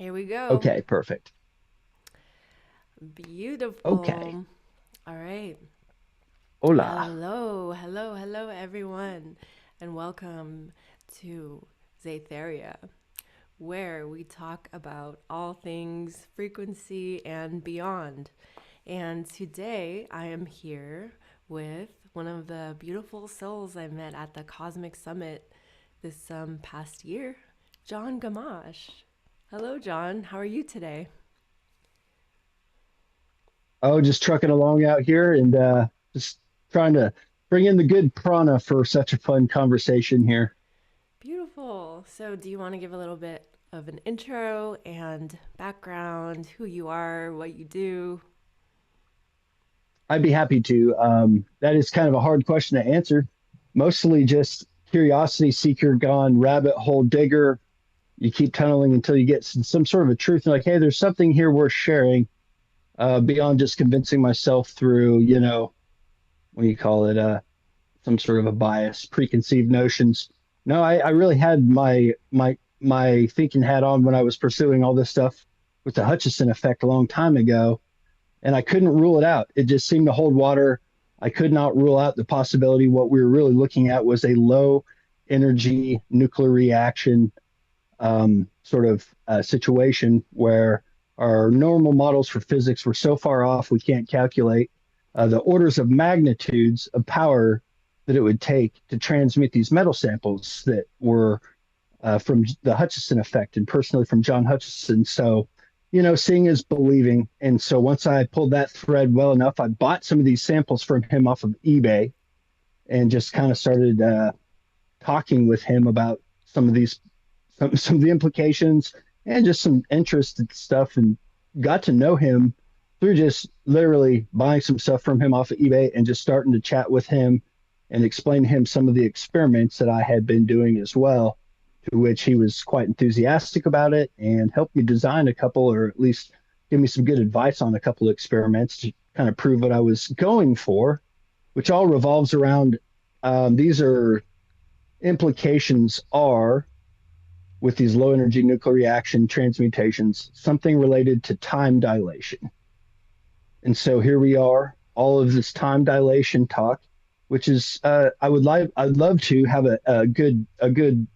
Here we go. Okay, perfect. Okay. Beautiful. All right. Hola. Hello, everyone, and welcome to Zatheria, where we talk about all things frequency and beyond. And today I am here with one of the beautiful souls I met at the Cosmic Summit this past year, Jon Gamache. Hello, John. How are you today? Oh, just trucking along out here and just trying to bring in the good prana for such a fun conversation here. Beautiful. So, do you want to give a little bit of an intro and background, who you are, what you do? I'd be happy to. That is kind of a hard question to answer. Mostly just curiosity seeker, gone rabbit hole digger. You keep tunneling until you get some sort of a truth. And like, hey, there's something here worth sharing beyond just convincing myself through, what do you call it? Some sort of a bias, preconceived notions. No, I really had my thinking hat on when I was pursuing all this stuff with the Hutchison effect a long time ago, and I couldn't rule it out. It just seemed to hold water. I could not rule out the possibility. What we were really looking at was a low energy nuclear reaction sort of situation where our normal models for physics were so far off we can't calculate the orders of magnitudes of power that it would take to transmit these metal samples that were from the Hutchison effect and personally from John Hutchison. So, seeing is believing. And so once I pulled that thread well enough, I bought some of these samples from him off of eBay and just kind of started talking with him about some of these some of the implications and just some interested stuff and got to know him through just literally buying some stuff from him off of eBay and just starting to chat with him and explain to him some of the experiments that I had been doing as well, to which he was quite enthusiastic about it and helped me design a couple or at least give me some good advice on a couple of experiments to kind of prove what I was going for, which all revolves around these are implications are with these low energy nuclear reaction transmutations, something related to time dilation. And so here we are, all of this time dilation talk, which is I'd love to have a good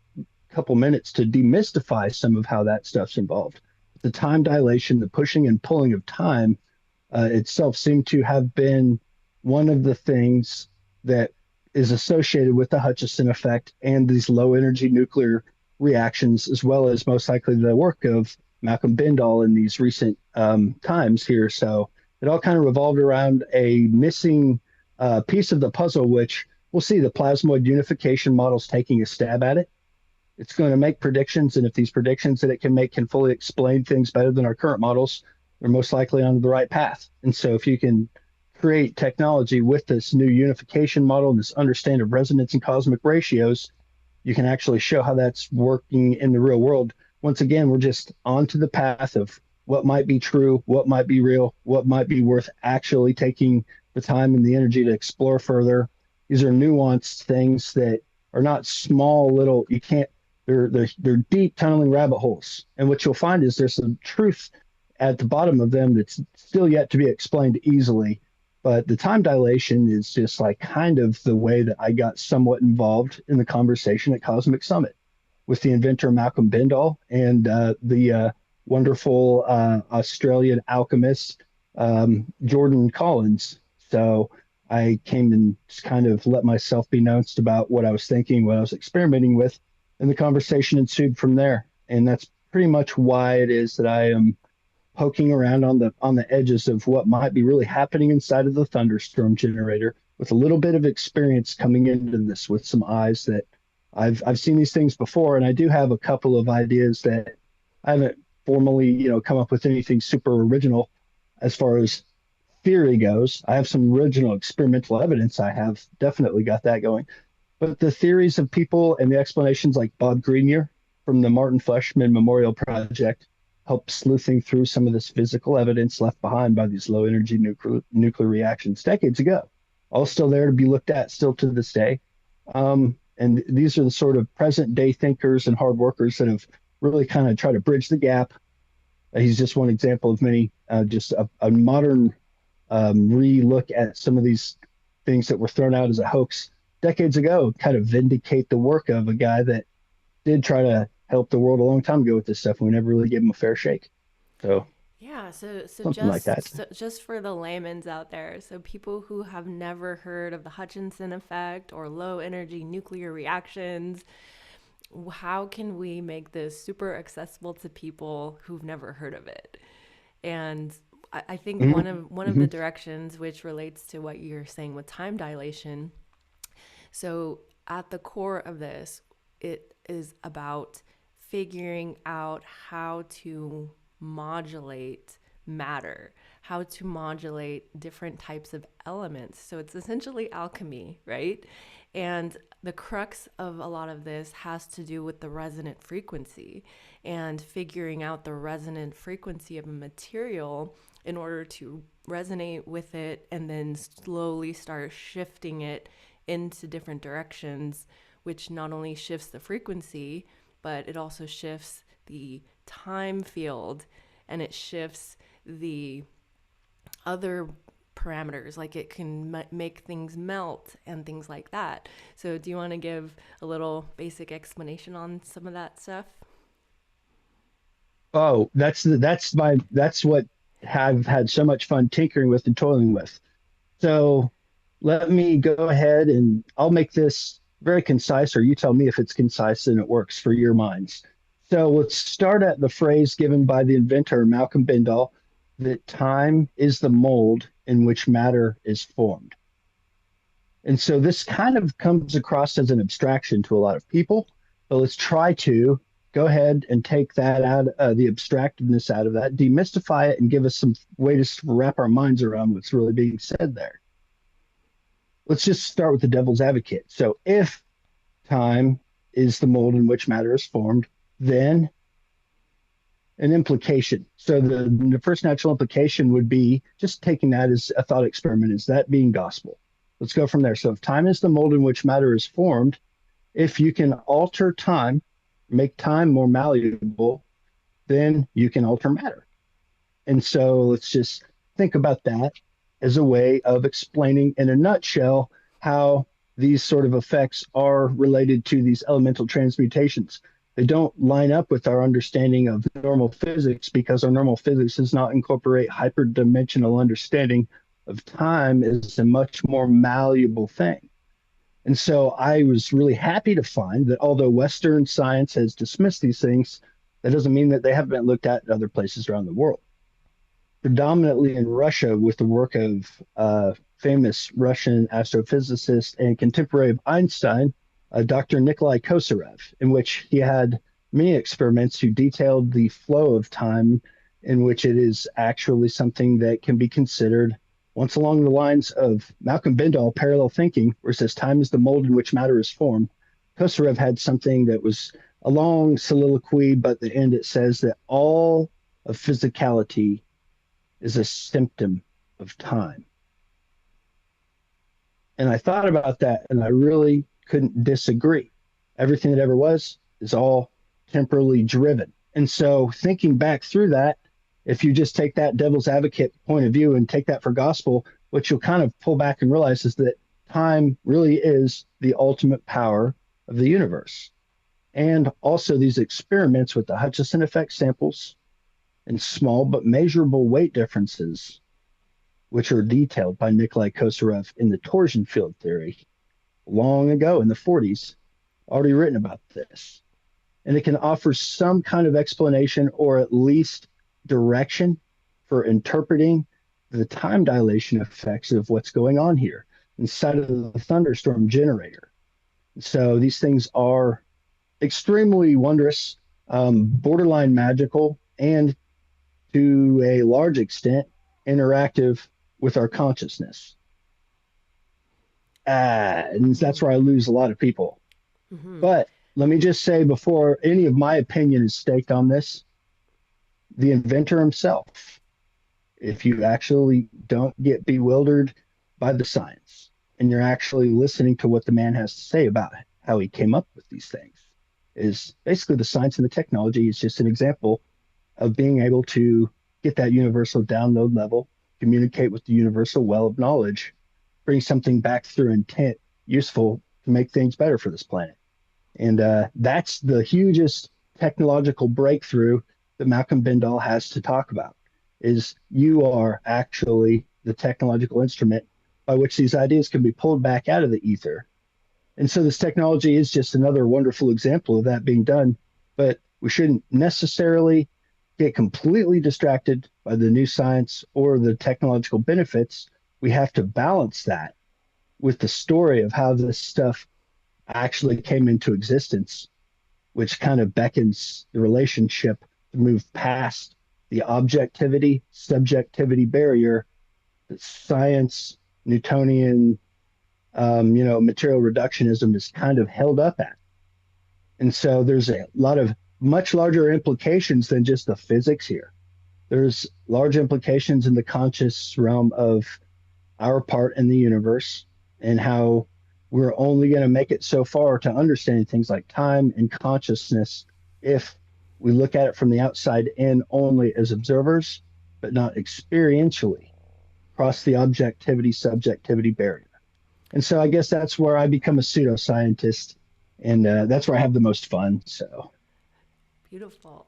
couple minutes to demystify some of how that stuff's involved. The time dilation, the pushing and pulling of time itself seemed to have been one of the things that is associated with the Hutchison effect and these low energy nuclear reactions, as well as most likely the work of Malcolm Bindall in these recent times here. So it all kind of revolved around a missing piece of the puzzle, which we'll see the plasmoid unification models taking a stab at it. It's going to make predictions, and if these predictions that it can make can fully explain things better than our current models, they're most likely on the right path. And so if you can create technology with this new unification model and this understanding of resonance and cosmic ratios, you can actually show how that's working in the real world. Once again, we're just onto the path of what might be true, what might be real, what might be worth actually taking the time and the energy to explore further. These are nuanced things that are not small little, you can't, they're deep tunneling rabbit holes. And what you'll find is there's some truth at the bottom of them that's still yet to be explained easily. But the time dilation is just like kind of the way that I got somewhat involved in the conversation at Cosmic Summit with the inventor Malcolm Bindall and the wonderful Australian alchemist Jordan Collins. So I came and just kind of let myself be announced about what I was thinking, what I was experimenting with, and the conversation ensued from there. And that's pretty much why it is that I am poking around on the edges of what might be really happening inside of the thunderstorm generator with a little bit of experience coming into this with some eyes that I've seen these things before, and I do have a couple of ideas that I haven't formally come up with anything super original as far as theory goes. I have some original experimental evidence. I have definitely got that going, but the theories of people and the explanations like Bob Greenyer from the Martin Fleshman Memorial Project help sleuthing through some of this physical evidence left behind by these low energy nuclear reactions decades ago. All still there to be looked at still to this day. And these are the sort of present day thinkers and hard workers that have really kind of tried to bridge the gap He's just one example of many. Just a modern re-look at some of these things that were thrown out as a hoax decades ago, kind of vindicate the work of a guy that did try to help the world a long time ago with this stuff. And we never really gave him a fair shake. So Yeah, so something like that. just for the layman's out there, so people who have never heard of the Hutchinson effect or low energy nuclear reactions, how can we make this super accessible to people who've never heard of it? And I think Mm-hmm. one of Mm-hmm. the directions which relates to what you're saying with time dilation. So at the core of this, it is about figuring out how to modulate matter, how to modulate different types of elements. So it's essentially alchemy, right? And the crux of a lot of this has to do with the resonant frequency and figuring out the resonant frequency of a material in order to resonate with it and then slowly start shifting it into different directions, which not only shifts the frequency, but it also shifts the time field and it shifts the other parameters, like it can make things melt and things like that. So do you want to give a little basic explanation on some of that stuff? Oh, that's what have had so much fun tinkering with and toiling with. So let me go ahead and I'll make this very concise, or you tell me if it's concise and it works for your minds. So let's start at the phrase given by the inventor, Malcolm Bindall, that time is the mold in which matter is formed. And so this kind of comes across as an abstraction to a lot of people, but let's try to go ahead and take that out, the abstractedness out of that, demystify it, and give us some way to wrap our minds around what's really being said there. Let's just start with the devil's advocate. So if time is the mold in which matter is formed, then an implication. So the first natural implication would be just taking that as a thought experiment, is that being gospel? Let's go from there. So if time is the mold in which matter is formed, if you can alter time, make time more malleable, then you can alter matter. And so let's just think about that as a way of explaining in a nutshell how these sort of effects are related to these elemental transmutations. They don't line up with our understanding of normal physics because our normal physics does not incorporate hyperdimensional understanding of time as a much more malleable thing. And so I was really happy to find that although Western science has dismissed these things, that doesn't mean that they haven't been looked at in other places around the world, predominantly in Russia with the work of famous Russian astrophysicist and contemporary of Einstein, Dr. Nikolai Kosarev, in which he had many experiments who detailed the flow of time, in which it is actually something that can be considered once along the lines of Malcolm Bindall parallel thinking, where it says time is the mold in which matter is formed. Kosarev had something that was a long soliloquy, but at the end it says that all of physicality is a symptom of time. And I thought about that and I really couldn't disagree. Everything that ever was is all temporally driven. And so thinking back through that, if you just take that devil's advocate point of view and take that for gospel, what you'll kind of pull back and realize is that time really is the ultimate power of the universe. And also these experiments with the Hutchinson effect samples and small but measurable weight differences, which are detailed by Nikolai Kosarev in the torsion field theory long ago in the 40s, already written about this. And it can offer some kind of explanation or at least direction for interpreting the time dilation effects of what's going on here inside of the thunderstorm generator. So these things are extremely wondrous, borderline magical, and to a large extent interactive with our consciousness. And that's where I lose a lot of people. Mm-hmm. But let me just say before any of my opinion is staked on this, the inventor himself, if you actually don't get bewildered by the science and you're actually listening to what the man has to say about how he came up with these things, is basically the science and the technology is just an example of being able to get that universal download level, communicate with the universal well of knowledge, bring something back through intent useful to make things better for this planet. And that's the hugest technological breakthrough that Malcolm Bindall has to talk about is you are actually the technological instrument by which these ideas can be pulled back out of the ether. And so this technology is just another wonderful example of that being done. But we shouldn't necessarily get completely distracted by the new science or the technological benefits. We have to balance that with the story of how this stuff actually came into existence, which kind of beckons the relationship to move past the objectivity subjectivity barrier that science, Newtonian, material reductionism is kind of held up at. And so there's a lot of much larger implications than just the physics here. There's large implications in the conscious realm of our part in the universe and how we're only going to make it so far to understanding things like time and consciousness if we look at it from the outside in only as observers, but not experientially across the objectivity subjectivity barrier. And so I guess that's where I become a pseudoscientist, and that's where I have the most fun. So, Beautiful.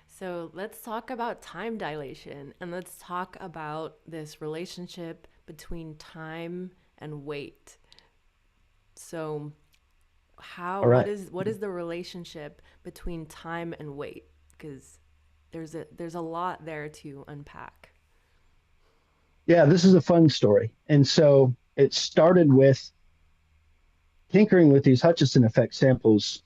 So let's talk about time dilation and let's talk about this relationship between time and weight. So how all right. what is the relationship between time and weight? Because there's a lot there to unpack. Yeah, this is a fun story. And so it started with tinkering with these Hutchison effect samples.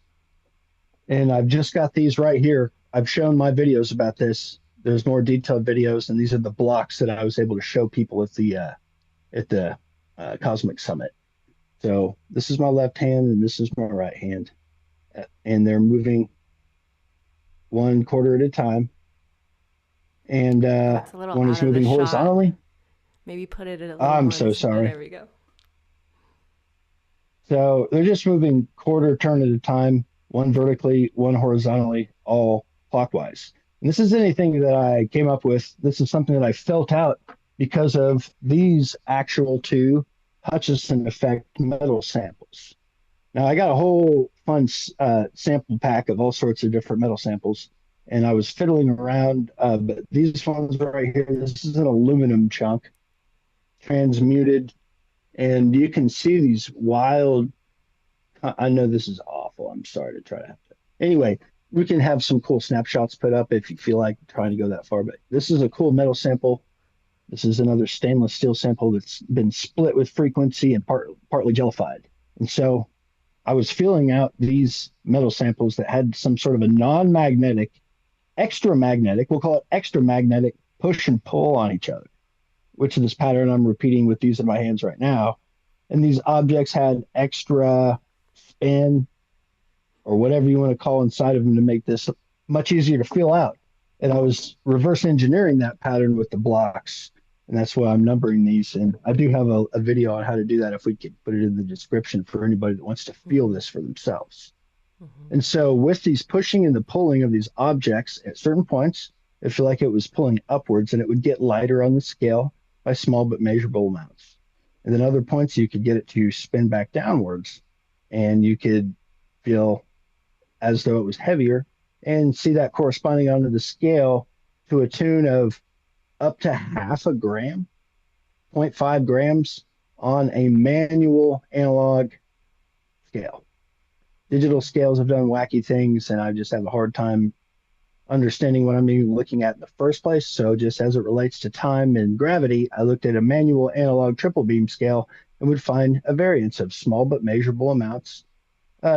And I've just got these right here. I've shown my videos about this. There's more detailed videos, and these are the blocks that I was able to show people at the Cosmic Summit. So this is my left hand, and this is my right hand, and they're moving one quarter at a time. And Oh, it's a little one out is of the moving shot. horizontally. Maybe put it a little I'm more so this way. sorry. There we go. So they're just moving quarter turn at a time, one vertically, one horizontally, all clockwise. And this is anything that I came up with. This is something that I felt out because of these actual two Hutchison effect metal samples. Now I got a whole fun sample pack of all sorts of different metal samples, and I was fiddling around. But these ones right here, this is an aluminum chunk, transmuted, and you can see these wild. I know this is awful. I'm sorry to try to have to. Anyway, we can have some cool snapshots put up if you feel like trying to go that far. But this is a cool metal sample. This is another stainless steel sample that's been split with frequency and partly jellified. And so I was feeling out these metal samples that had some sort of a non-magnetic, extra magnetic, we'll call it extra magnetic push and pull on each other, which is this pattern I'm repeating with these in my hands right now. And these objects had extra spin or whatever you want to call inside of them to make this much easier to feel out. And I was reverse engineering that pattern with the blocks. And that's why I'm numbering these. And I do have a video on how to do that if we could put it in the description for anybody that wants to feel Mm-hmm. this for themselves. Mm-hmm. And so with these pushing and the pulling of these objects at certain points, it felt like it was pulling upwards and it would get lighter on the scale by small but measurable amounts. And then other points you could get it to spin back downwards and you could feel as though it was heavier and see that corresponding onto the scale to a tune of up to half a gram, zero point 0.5 grams on a manual analog scale. Digital scales have done wacky things, and I just have a hard time understanding what I'm even looking at in the first place. So, just as it relates to time and gravity, I looked at a manual analog triple beam scale and would find a variance of small but measurable amounts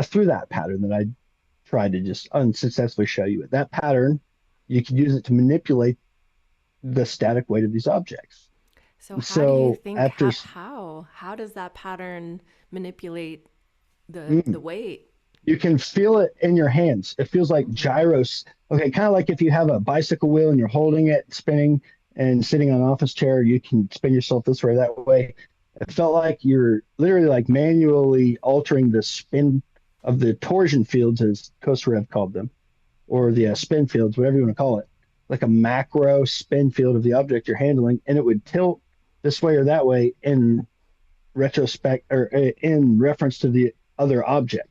through that pattern that I tried to just unsuccessfully show you. That pattern, you can use it to manipulate the static weight of these objects. So how do you So think after how does that pattern manipulate the mm, weight? you can feel it in your hands. It feels like Mm-hmm. gyros. Okay, kind of like if you have a bicycle wheel and you're holding it, spinning and sitting on an office chair, you can spin yourself this way, that way. It felt like you're literally like manually altering the spin of the torsion fields, as Kosarev called them, or the spin fields, whatever you want to call it. like a macro spin field of the object you're handling, and it would tilt this way or that way in retrospect or in reference to the other object.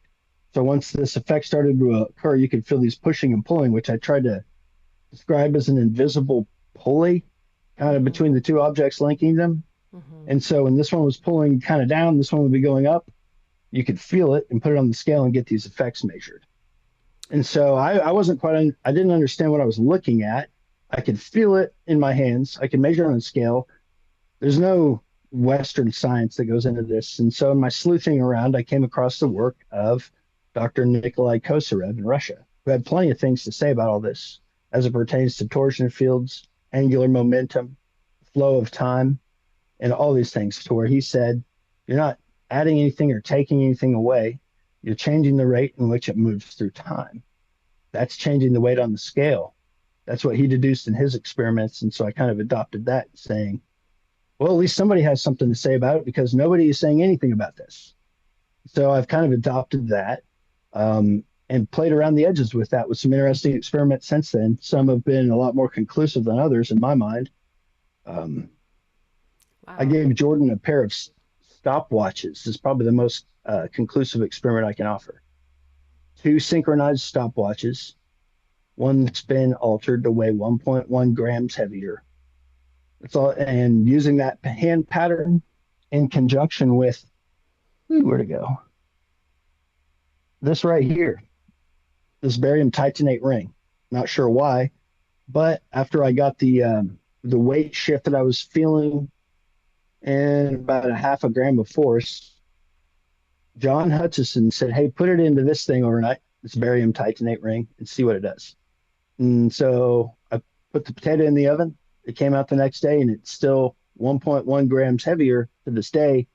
So once this effect started to occur, you could feel these pushing and pulling, which I tried to describe as an invisible pulley kind of Mm-hmm. between the two objects linking them. Mm-hmm. And so when this one was pulling kind of down, this one would be going up. You could feel it and put it on the scale and get these effects measured. And so I wasn't I didn't understand what I was looking at. I could feel it in my hands. I could measure it on a scale. There's no Western science that goes into this. And so in my sleuthing around, I came across the work of Dr. Nikolai Kosarev in Russia, who had plenty of things to say about all this as it pertains to torsion fields, angular momentum, flow of time, and all these things, to where he said, you're not adding anything or taking anything away. You're changing the rate in which it moves through time. That's changing the weight on the scale. That's what he deduced in his experiments. And so I kind of adopted that, saying, well, at least somebody has something to say about it because nobody is saying anything about this. So I've kind of adopted that and played around the edges with that with some interesting experiments since then. Some have been a lot more conclusive than others in my mind. Um, I Wow. gave Jordan a pair of stopwatches. This is probably the most conclusive experiment I can offer. Two synchronized stopwatches, one that's been altered to weigh 1.1 grams heavier. That's all. And using that hand pattern in conjunction with, ooh, where to go? This right here, this barium titanate ring. Not sure why, but after I got the weight shift that I was feeling and about a half a gram of force, John Hutchison said, "Hey, put it into this thing overnight, this barium titanate ring, and see what it does." And so I put the potato in the oven. It came out the next day, and it's still 1.1 grams heavier to this day,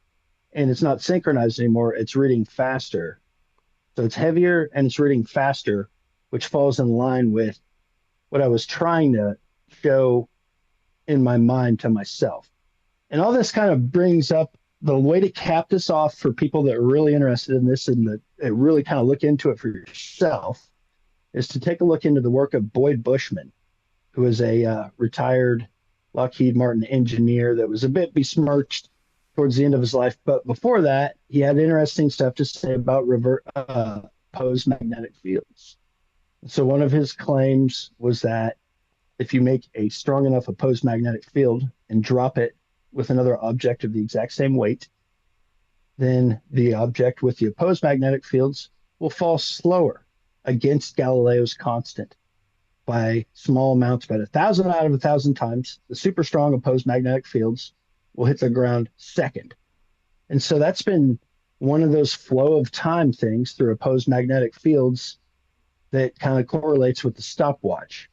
and it's not synchronized anymore. It's reading faster. So it's heavier and it's reading faster, which falls in line with what I was trying to show in my mind to myself. And all this kind of brings up the way to cap this off for people that are really interested in this and that really kind of look into it for yourself is to take a look into the work of Boyd Bushman, who is a retired Lockheed Martin engineer that was a bit besmirched towards the end of his life. But before that, he had interesting stuff to say about opposed magnetic fields. So one of his claims was that if you make a strong enough opposed magnetic field and drop it with another object of the exact same weight, then the object with the opposed magnetic fields will fall slower against Galileo's constant by small amounts, but 1,000 out of 1,000 times, the super strong opposed magnetic fields will hit the ground second. And so that's been one of those flow of time things through opposed magnetic fields that kind of correlates with the stopwatch.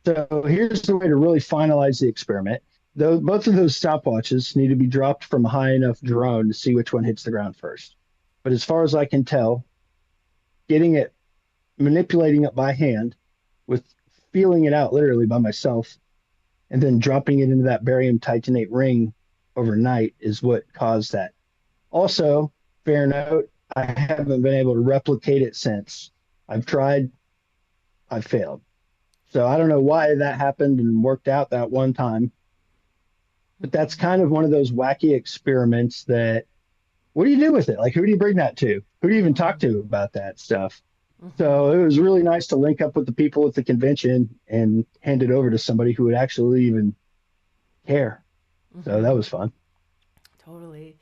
So here's the way to really finalize the experiment. Though both of those stopwatches need to be dropped from a high enough drone to see which one hits the ground first. But as far as I can tell, getting it, manipulating it by hand with feeling it out literally by myself and then dropping it into that barium titanate ring overnight is what caused that. Also, fair note, I haven't been able to replicate it since. I've tried, I've failed. So I don't know why that happened and worked out that one time, but that's Mm-hmm. kind of one of those wacky experiments that what do you do with it? Like, who do you bring that to? Who do you even talk Mm-hmm. to about that stuff? Mm-hmm. So it was really nice to link up with the people at the convention and hand it over to somebody who would actually even care. So that Mm-hmm. was fun. Totally.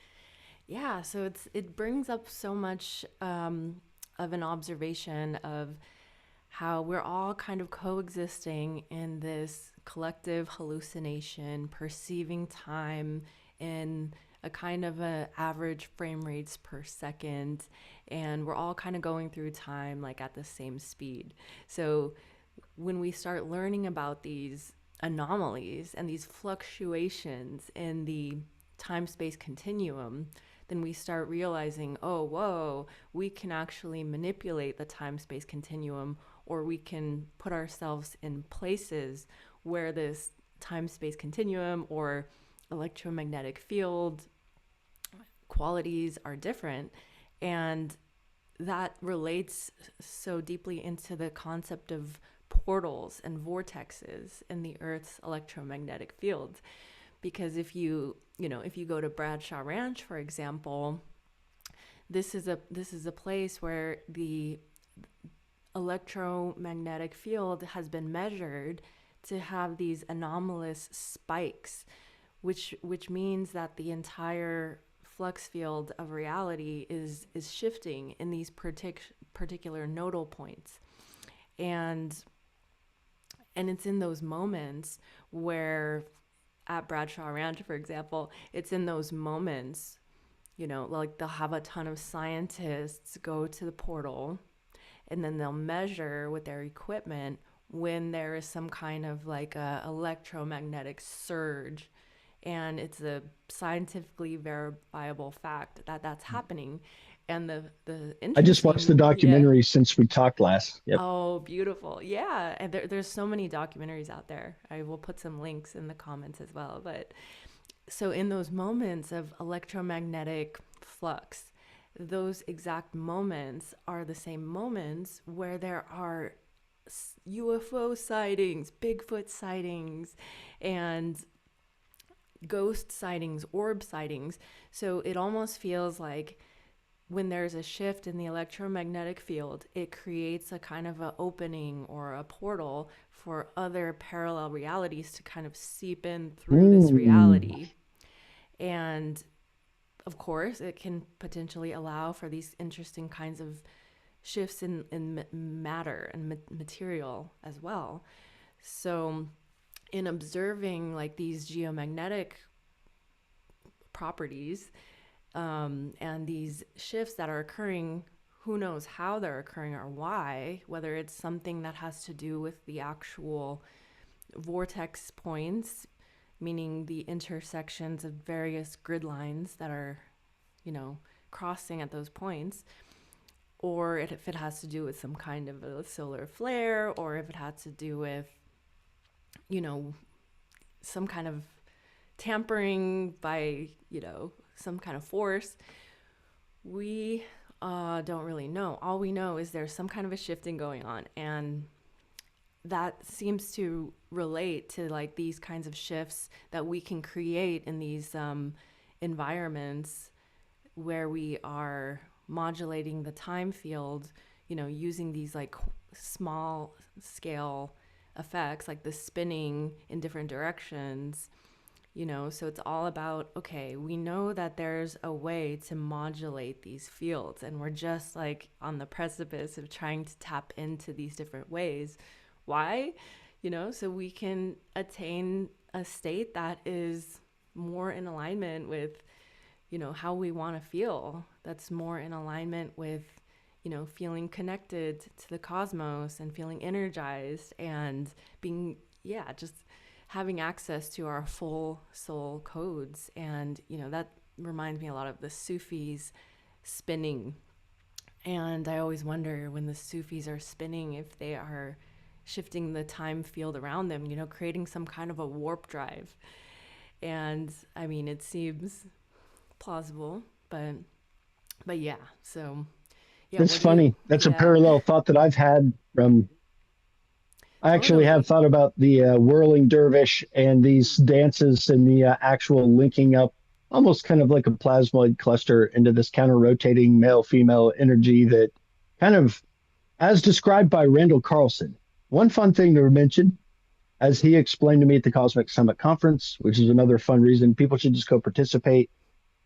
Yeah, so it brings up so much of an observation of how we're all kind of coexisting in this collective hallucination, perceiving time in a kind of a average frame rates per second, and we're all kind of going through time like at the same speed. So when we start learning about these anomalies and these fluctuations in the time space continuum, then we start realizing, oh, whoa, we can actually manipulate the time space continuum, or we can put ourselves in places where this time space continuum or electromagnetic field qualities are different. And that relates so deeply into the concept of portals and vortexes in the Earth's electromagnetic field. Because if you go to Bradshaw Ranch, for example, this is a place where the electromagnetic field has been measured to have these anomalous spikes, which means that the entire flux field of reality is shifting in these particular nodal points. And and it's in those moments where, at Bradshaw Ranch, for example, it's in those moments, like they'll have a ton of scientists go to the portal, and then they'll measure with their equipment when there is some kind of like a electromagnetic surge, and it's a scientifically verifiable fact that that's happening. And the I just watched the interesting, yeah. documentary since we talked last. Yep. Oh, beautiful. Yeah. And there's so many documentaries out there. I will put some links in the comments as well. But so, in those moments of electromagnetic flux, those exact moments are the same moments where there are UFO sightings, Bigfoot sightings, and ghost sightings, orb sightings. So it almost feels like when there's a shift in the electromagnetic field, it creates a kind of an opening or a portal for other parallel realities to kind of seep in through this Mm. reality. And of course, it can potentially allow for these interesting kinds of shifts in matter and material as well. So, in observing like these geomagnetic properties, and these shifts that are occurring, who knows how they're occurring or why, whether it's something that has to do with the actual vortex points, meaning the intersections of various grid lines that are, you know, crossing at those points, or if it has to do with some kind of a solar flare, or if it had to do with, you know, some kind of tampering by, some kind of force. We don't really know. All we know is there's some kind of a shifting going on, and that seems to relate to like these kinds of shifts that we can create in these environments where we are modulating the time field, using these like small scale effects, like the spinning in different directions. So it's all about, okay, we know that there's a way to modulate these fields, and we're just like on the precipice of trying to tap into these different ways. Why? So we can attain a state that is more in alignment with, how we want to feel, that's more in alignment with, feeling connected to the cosmos and feeling energized and being, yeah, just having access to our full soul codes. And, that reminds me a lot of the Sufis spinning. And I always wonder, when the Sufis are spinning, if they are shifting the time field around them, creating some kind of a warp drive. And I mean, it seems plausible, but yeah. So yeah, That's what do you? funny. That's a Yeah, parallel thought that I've had from. I actually have totally. thought about the whirling dervish and these dances and the actual linking up, almost kind of like a plasmoid cluster into this counter rotating male female energy that kind of, as described by Randall Carlson. One fun thing to mention, as he explained to me at the Cosmic Summit Conference, which is another fun reason people should just go participate.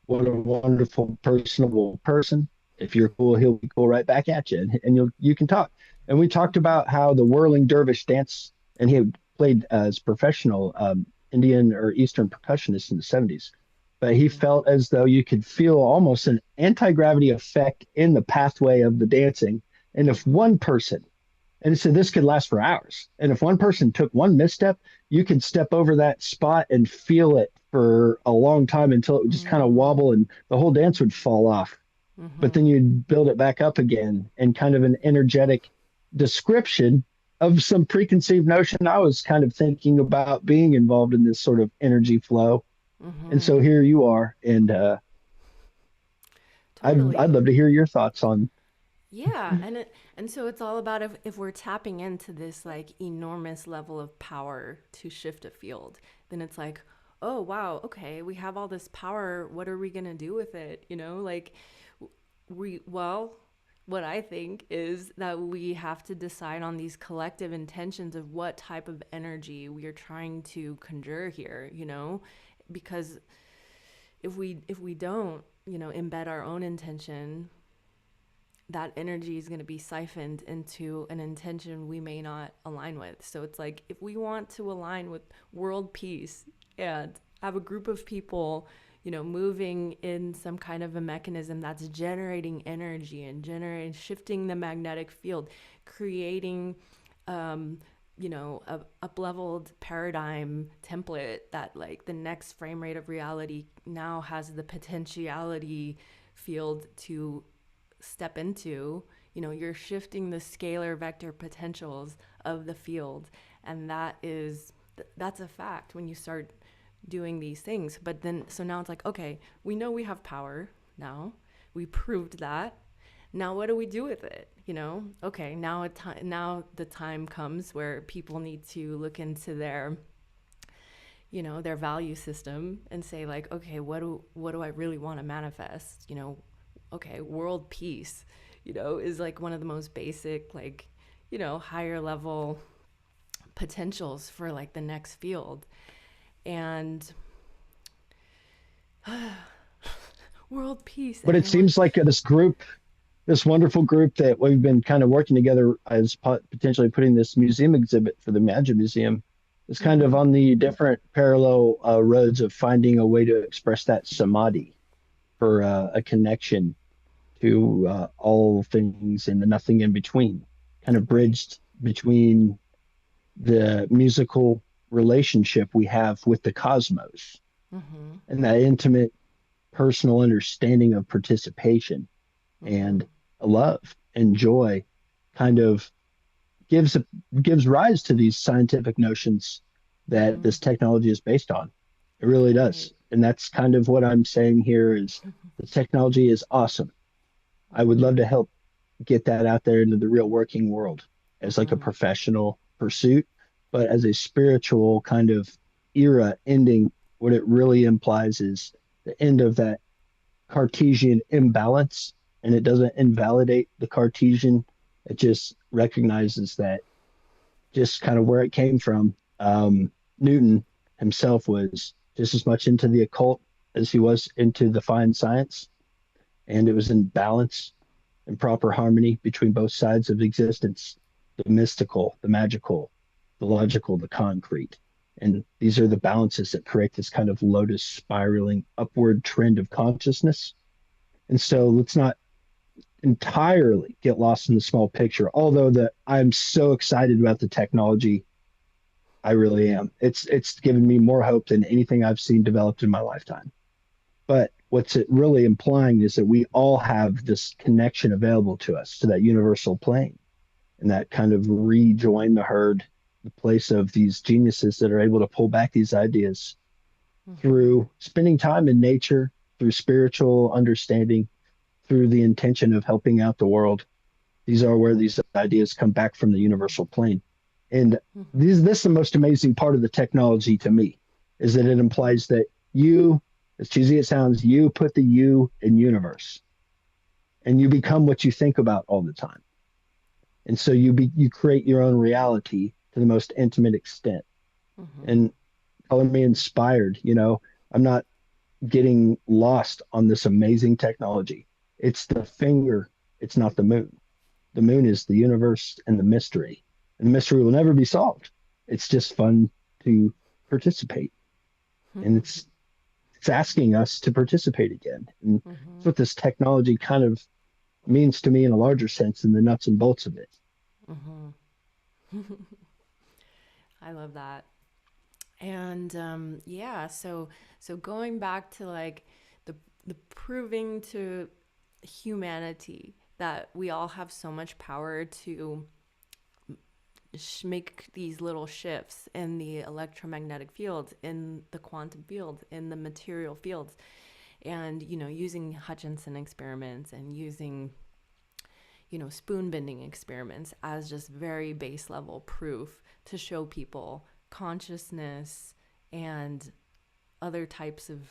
What a wonderful, personable person. If you're cool, he'll be cool right back at you, and you can talk. And we talked Mm-hmm. about how the whirling dervish dance, and he had played as professional Indian or Eastern percussionist in the 70s. But he Mm-hmm. felt as though you could feel almost an anti gravity effect in the pathway of the dancing. And if Mm-hmm. one person, and he said this could last for hours. And if one person took one misstep, you could step over that spot and feel it for a long time until it would just kind of Mm-hmm. wobble and the whole dance would fall off. But Mm-hmm. then you'd build it back up again, and kind of an energetic description of some preconceived notion. I was kind of thinking about being involved in this sort of energy flow. And Mm-hmm. so here you are. And I'd Totally. love to hear your thoughts on. Yeah, and so it's all about if we're tapping into this like enormous level of power to shift a field, then it's like, oh wow, okay, we have all this power. What are we gonna do with it? Like well, what I think is that we have to decide on these collective intentions of what type of energy we are trying to conjure here. Because if we don't, embed our own intention, that energy is going to be siphoned into an intention we may not align with. So it's like if we want to align with world peace and have a group of people, moving in some kind of a mechanism that's generating energy and generating, shifting the magnetic field, creating, a up-leveled paradigm template that like the next frame rate of reality now has the potentiality field to step into. You're shifting the scalar vector potentials of the field, and that's a fact when you start doing these things. But then so now it's like, okay, we know we have power now, we proved that. Now what do we do with it? Okay, now the time comes where people need to look into their value system and say like, okay, what do I really want to manifest? Okay, world peace, is like one of the most basic, like, higher level potentials for like the next field. And world peace, But it everyone. seems like this group, this wonderful group that we've been kind of working together as potentially putting this museum exhibit for the Magic Museum, is kind of Mm-hmm. on the different parallel roads of finding a way to express that samadhi for a connection to all things and the nothing in between, kind of Right. bridged between the musical relationship we have with the cosmos Mm-hmm. and that intimate personal understanding of participation Mm-hmm. and love and joy kind of gives gives rise to these scientific notions that Mm-hmm. this technology is based on. It really does. Right. And that's kind of what I'm saying here is the technology is awesome. I would Mm-hmm. love to help get that out there into the real working world as like a Mm-hmm. professional pursuit, but as a spiritual kind of era ending, what it really implies is the end of that Cartesian imbalance, and it doesn't invalidate the Cartesian. It just recognizes that just kind of where it came from. Newton himself was just as much into the occult as he was into the fine science, and it was in balance and proper harmony between both sides of existence, the mystical, the magical, the logical, the concrete. And these are the balances that create this kind of lotus spiraling upward trend of consciousness. And so let's not entirely get lost in the small picture. Although that I'm so excited about the technology, I really am. It's given me more hope than anything I've seen developed in my lifetime. But what's it really implying is that we all have this connection available to us to that universal plane and that kind of rejoin the herd, the place of these geniuses that are able to pull back these ideas Mm-hmm. through spending time in nature, through spiritual understanding, through the intention of helping out the world. These are where these ideas come back from the universal plane. And Mm-hmm. this is the most amazing part of the technology to me, is that it implies that you, as cheesy as it sounds, you put the you in universe and you become what you think about all the time. And so you create your own reality to the most intimate extent. Mm-hmm. And color me inspired, I'm not getting lost on this amazing technology. It's the finger, it's not the moon. The moon is the universe and the mystery. And the mystery will never be solved. It's just fun to participate. And it's asking us to participate again. And that's Mm-hmm. what this technology kind of means to me in a larger sense than the nuts and bolts of it. Mm-hmm. I love that. And yeah, so going back to like the the proving to humanity that we all have so much power to make these little shifts in the electromagnetic fields, in the quantum field, in the material fields, and using Hutchinson experiments and using spoon bending experiments as just very base level proof to show people consciousness and other types of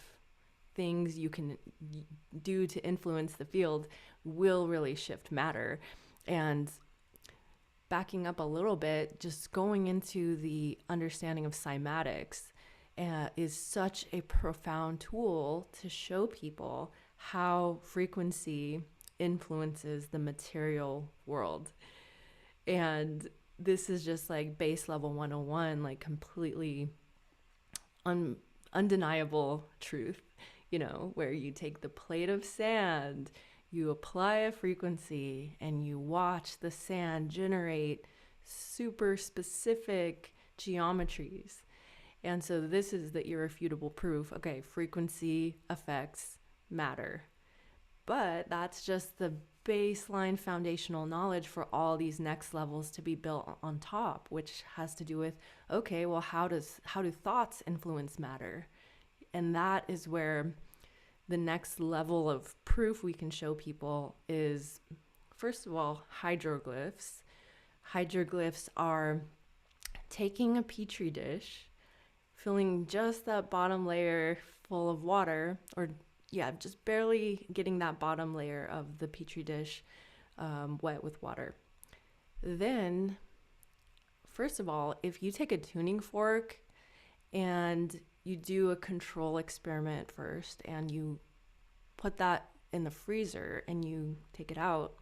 things you can do to influence the field will really shift matter. And backing up a little bit, just going into the understanding of cymatics is such a profound tool to show people how frequency influences the material world. And this is just like base level 101, like completely undeniable truth, where you take the plate of sand, you apply a frequency, and you watch the sand generate super specific geometries. And so this is the irrefutable proof. Okay, frequency affects matter. But that's just the baseline foundational knowledge for all these next levels to be built on top, which has to do with, okay, well, how do thoughts influence matter? And that is where the next level of proof we can show people is, first of all, hydroglyphs. Hydroglyphs are taking a petri dish, filling just that bottom layer full of water, or just barely getting that bottom layer of the petri dish wet with water. Then, first of all, if you take a tuning fork and you do a control experiment first and you put that in the freezer and you take it out,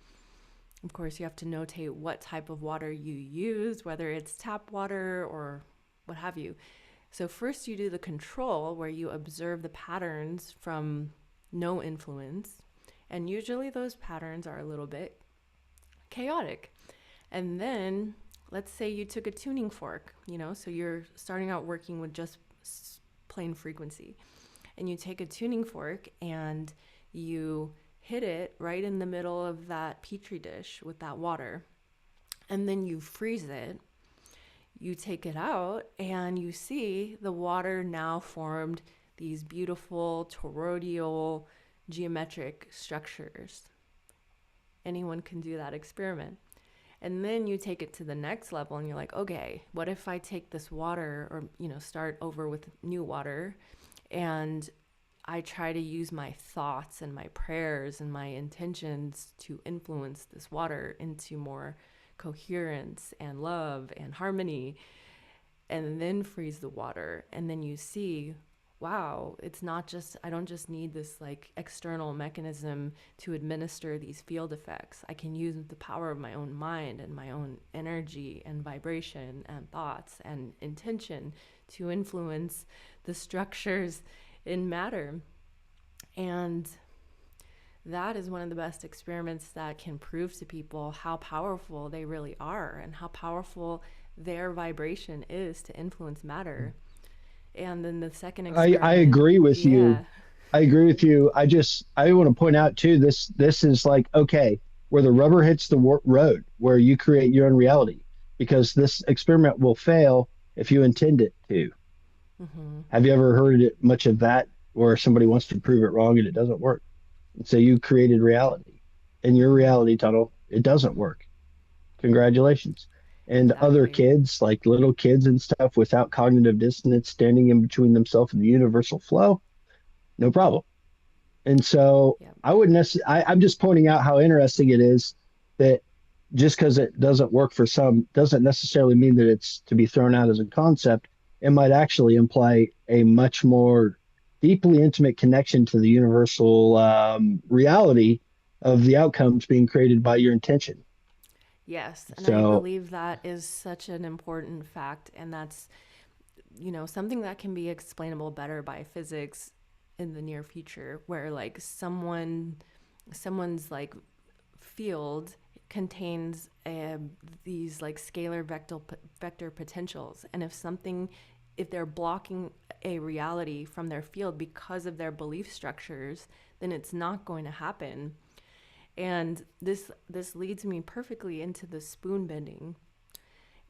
of course, you have to notate what type of water you use, whether it's tap water or what have you. So first you do the control where you observe the patterns from no influence. And usually those patterns are a little bit chaotic. And then let's say you took a tuning fork, so you're starting out working with just plain frequency. And you take a tuning fork and you hit it right in the middle of that petri dish with that water. And then you freeze it. You take it out and you see the water now formed these beautiful toroidal geometric structures. Anyone can do that experiment. And then you take it to the next level and you're like, okay, what if I take this water or, start over with new water and I try to use my thoughts and my prayers and my intentions to influence this water into more coherence and love and harmony, and then freeze the water. And then you see, wow, it's not just, I don't just need this like external mechanism to administer these field effects. I can use the power of my own mind and my own energy and vibration and thoughts and intention to influence the structures in matter. And that is one of the best experiments that can prove to people how powerful they really are and how powerful their vibration is to influence matter. And then the second experiment, I agree with you. I agree with you. I want to point out too, this is like, okay, where the rubber hits the road, where you create your own reality, because this experiment will fail if you intend it to. Mm-hmm. Have you ever heard much of that, where somebody wants to prove it wrong and it doesn't work? And so you created reality. In your reality tunnel, it doesn't work. Congratulations. And other Exactly. kids, like little kids and stuff without cognitive dissonance standing in between themselves and the universal flow, no problem. And so Yep. I wouldn't necessarily, I'm just pointing out how interesting it is that just because it doesn't work for some doesn't necessarily mean that it's to be thrown out as a concept. It might actually imply a much more deeply intimate connection to the universal reality of the outcomes being created by your intention. Yes. And I So believe that is such an important fact. And that's, something that can be explainable better by physics in the near future, where like someone's like field contains these like scalar vector potentials. And if they're blocking a reality from their field because of their belief structures, then it's not going to happen. And this leads me perfectly into the spoon bending.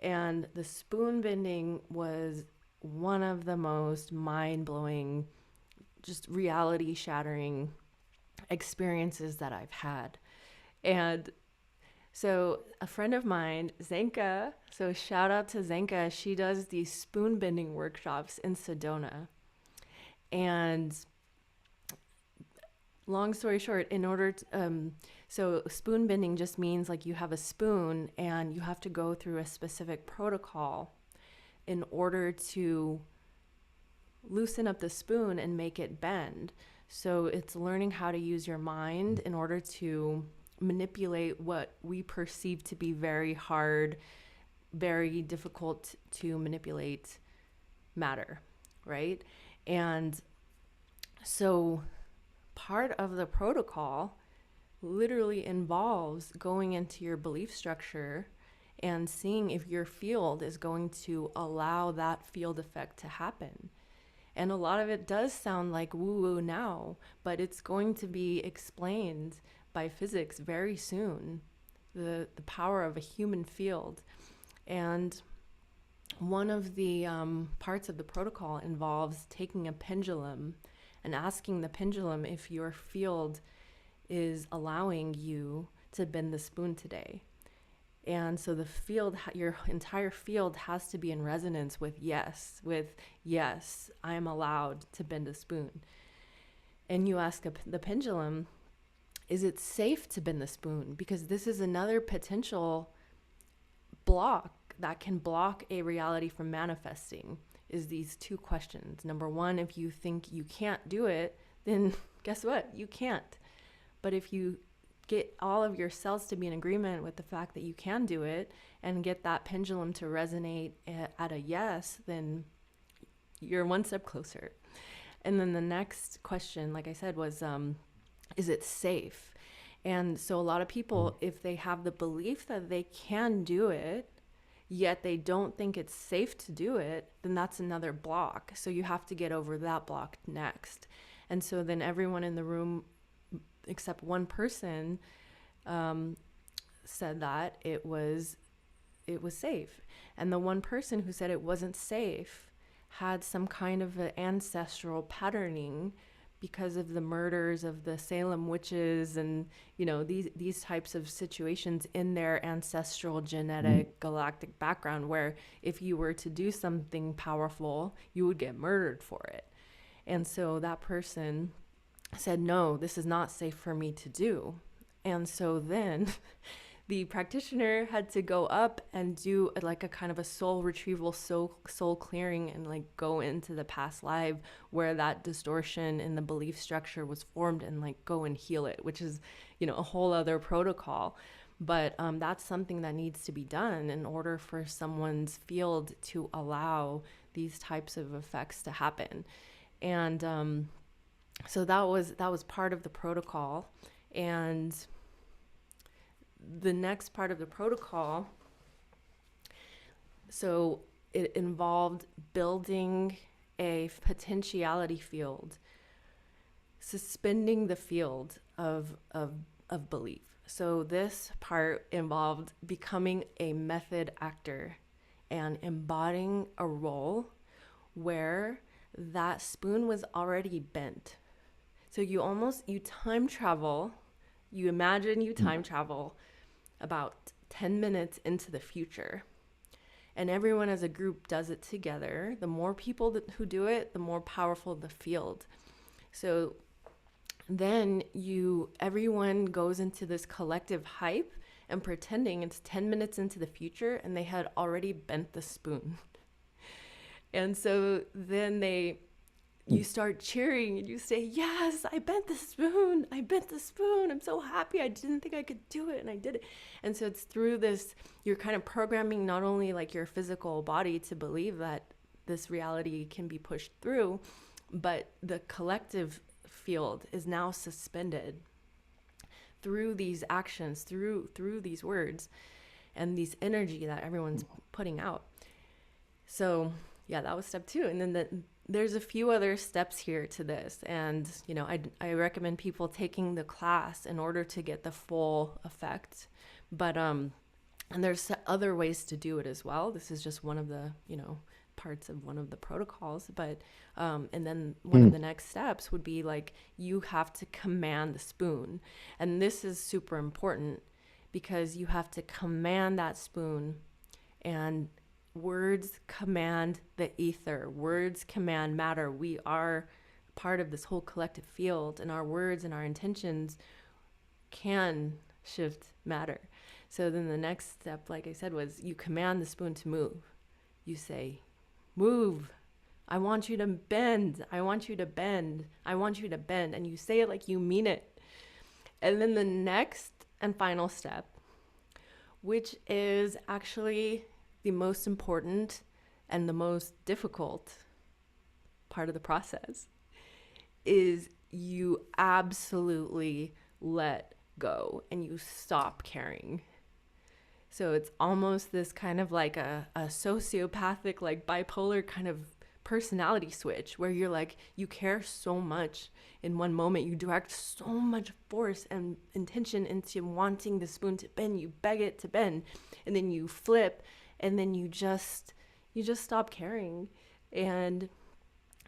And the spoon bending was one of the most mind-blowing, just reality shattering experiences that I've had. And So a friend of mine, Zenka, so shout out to Zenka, she does these spoon bending workshops in Sedona. And long story short, in order to, so spoon bending just means like you have a spoon and you have to go through a specific protocol in order to loosen up the spoon and make it bend. So it's learning how to use your mind in order to manipulate what we perceive to be very hard, very difficult to manipulate matter, right? And so part of the protocol literally involves going into your belief structure and seeing if your field is going to allow that field effect to happen. And a lot of it does sound like woo woo now, but it's going to be explained by physics very soon, the power of a human field. And one of the parts of the protocol involves taking a pendulum and asking the pendulum if your field is allowing you to bend the spoon today. And so the field, your entire field has to be in resonance with yes, I am allowed to bend a spoon. And you ask the pendulum, is it safe to bend the spoon? Because this is another potential block that can block a reality from manifesting, is these two questions. Number one, if you think you can't do it, then guess what? You can't. But if you get all of your cells to be in agreement with the fact that you can do it and get that pendulum to resonate at a yes, then you're one step closer. And then the next question, like I said, was, is it safe? And so a lot of people, if they have the belief that they can do it, yet they don't think it's safe to do it, then that's another block. So you have to get over that block next. And so then everyone in the room, except one person, said that it was safe. And the one person who said it wasn't safe had some kind of an ancestral patterning because of the murders of the Salem witches and, these types of situations in their ancestral genetic galactic background, where if you were to do something powerful, you would get murdered for it. And so that person said, no, this is not safe for me to do. And so then the practitioner had to go up and do like a kind of a soul retrieval, soul clearing, and like go into the past life where that distortion in the belief structure was formed and like go and heal it, which is, a whole other protocol. But that's something that needs to be done in order for someone's field to allow these types of effects to happen. And so that was part of the protocol. And the next part of the protocol, so it involved building a potentiality field, suspending the field of belief. So this part involved becoming a method actor and embodying a role where that spoon was already bent. So you time travel, you imagine you time travel about 10 minutes into the future. And everyone as a group does it together. The more people who do it, the more powerful the field. So then everyone goes into this collective hype and pretending it's 10 minutes into the future and they had already bent the spoon. And so then you start cheering and you say, yes, I bent the spoon. I'm so happy. I didn't think I could do it and I did it. And so it's through this, you're kind of programming not only like your physical body to believe that this reality can be pushed through, but the collective field is now suspended through these actions, through these words and these energy that everyone's putting out. So yeah, that was step 2. And then there's a few other steps here to this. And, I recommend people taking the class in order to get the full effect. But, and there's other ways to do it as well. This is just one of the, parts of one of the protocols. But, and then one of the next steps would be like, you have to command the spoon. And this is super important because you have to command that spoon, and words command the ether. Words command matter. We are part of this whole collective field, and our words and our intentions can shift matter. So then the next step, like I said, was you command the spoon to move. You say, move. I want you to bend. I want you to bend. I want you to bend. And you say it like you mean it. And then the next and final step, which is actually the most important and the most difficult part of the process, is you absolutely let go and you stop caring. So it's almost this kind of like a sociopathic, like bipolar kind of personality switch where you're like, you care so much in one moment, you direct so much force and intention into wanting the spoon to bend, you beg it to bend, and then you flip, and then you just stop caring, and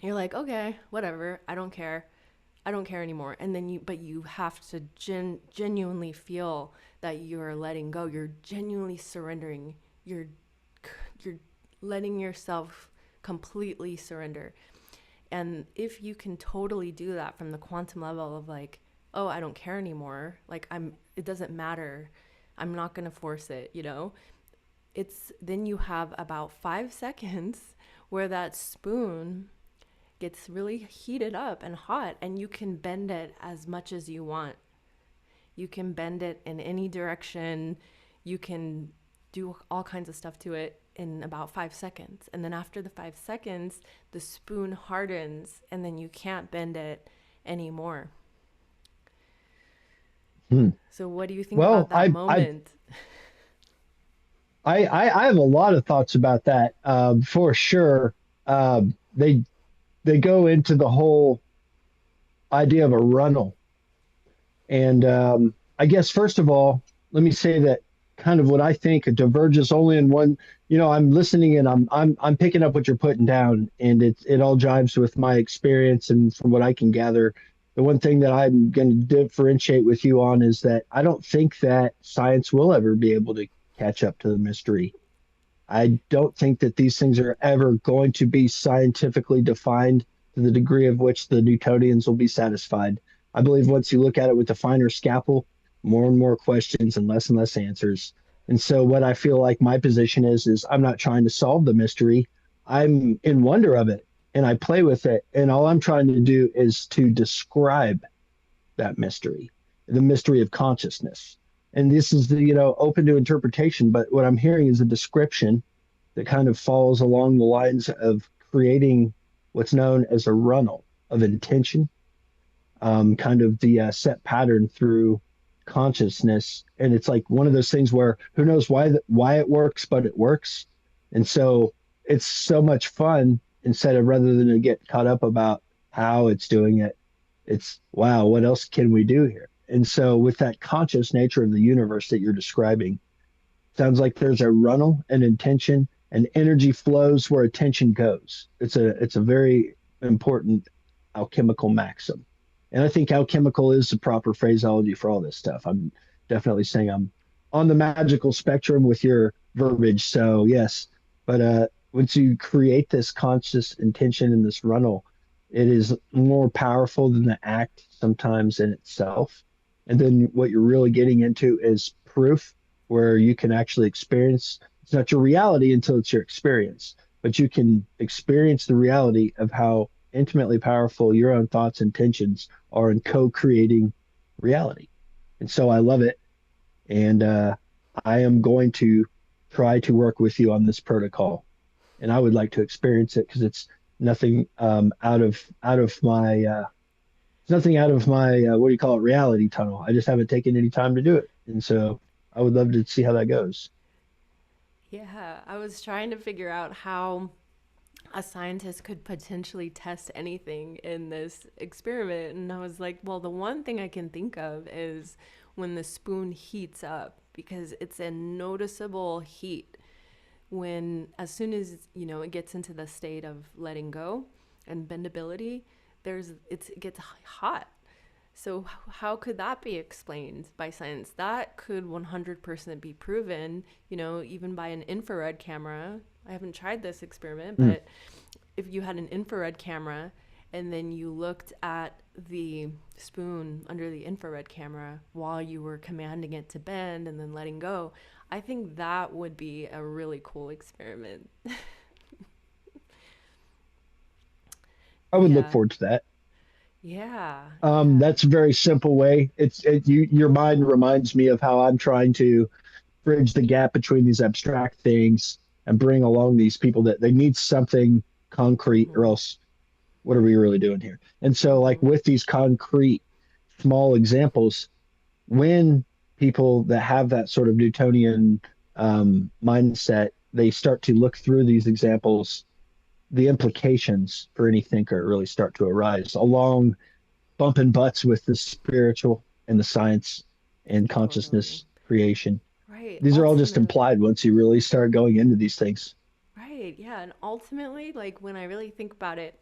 you're like, okay, whatever, I don't care anymore. And then you have to genuinely feel that you're letting go, you're genuinely surrendering, you're letting yourself completely surrender. And if you can totally do that from the quantum level of like, oh, I don't care anymore, like it doesn't matter, I'm not going to force it, it's then you have about 5 seconds where that spoon gets really heated up and hot, and you can bend it as much as you want. You can bend it in any direction. You can do all kinds of stuff to it in about 5 seconds. And then after the 5 seconds, the spoon hardens, and then you can't bend it anymore. Hmm. So what do you think Well, about that moment? I have a lot of thoughts about that. For sure. They go into the whole idea of a runnel. And I guess first of all, let me say that kind of what I think diverges only in one. I'm listening and I'm picking up what you're putting down, and it all jives with my experience and from what I can gather. The one thing that I'm going to differentiate with you on is that I don't think that science will ever be able to catch up to the mystery. I don't think that these things are ever going to be scientifically defined to the degree of which the Newtonians will be satisfied. I believe once you look at it with a finer scalpel, more and more questions and less answers. And so what I feel like my position is I'm not trying to solve the mystery. I'm in wonder of it and I play with it. And all I'm trying to do is to describe that mystery, the mystery of consciousness. And this is open to interpretation, but what I'm hearing is a description that kind of falls along the lines of creating what's known as a runnel of intention, kind of the set pattern through consciousness. And it's like one of those things where who knows why it works, but it works. And so it's so much fun instead of rather than to get caught up about how it's doing it, it's wow, what else can we do here? And so with that conscious nature of the universe that you're describing, sounds like there's a runnel, an intention, and energy flows where attention goes. It's a very important alchemical maxim. And I think alchemical is the proper phraseology for all this stuff. I'm definitely saying I'm on the magical spectrum with your verbiage. So yes, but once you create this conscious intention in this runnel, it is more powerful than the act sometimes in itself. And then what you're really getting into is proof where you can actually experience it's not your reality until it's your experience, but you can experience the reality of how intimately powerful your own thoughts and intentions are in co-creating reality. And so I love it. And I am going to try to work with you on this protocol. And I would like to experience it because it's nothing out of my nothing out of my what do you call it reality tunnel. I just haven't taken any time to do it, and so I would love to see how that goes. Yeah, I was trying to figure out how a scientist could potentially test anything in this experiment. And I was like, well, the one thing I can think of is when the spoon heats up, because it's a noticeable heat when, as soon as, it gets into the state of letting go and bendability, it gets hot. So, how could that be explained by science? That could 100% be proven, even by an infrared camera. I haven't tried this experiment, Mm. but if you had an infrared camera and then you looked at the spoon under the infrared camera while you were commanding it to bend and then letting go, I think that would be a really cool experiment. I would look Yeah. forward to that. Yeah. Yeah. That's a very simple way. Your mind reminds me of how I'm trying to bridge the gap between these abstract things and bring along these people that they need something concrete, or Mhm. else what are we really doing here? And so, like Mhm. with these concrete small examples, when people that have that sort of Newtonian mindset, they start to look through these examples, the implications for any thinker really start to arise along bumping butts with the spiritual and the science and Totally. consciousness creation. Right. These are all just Ultimately, implied once you really start going into these things. right. Yeah. And ultimately, like when I really think about it,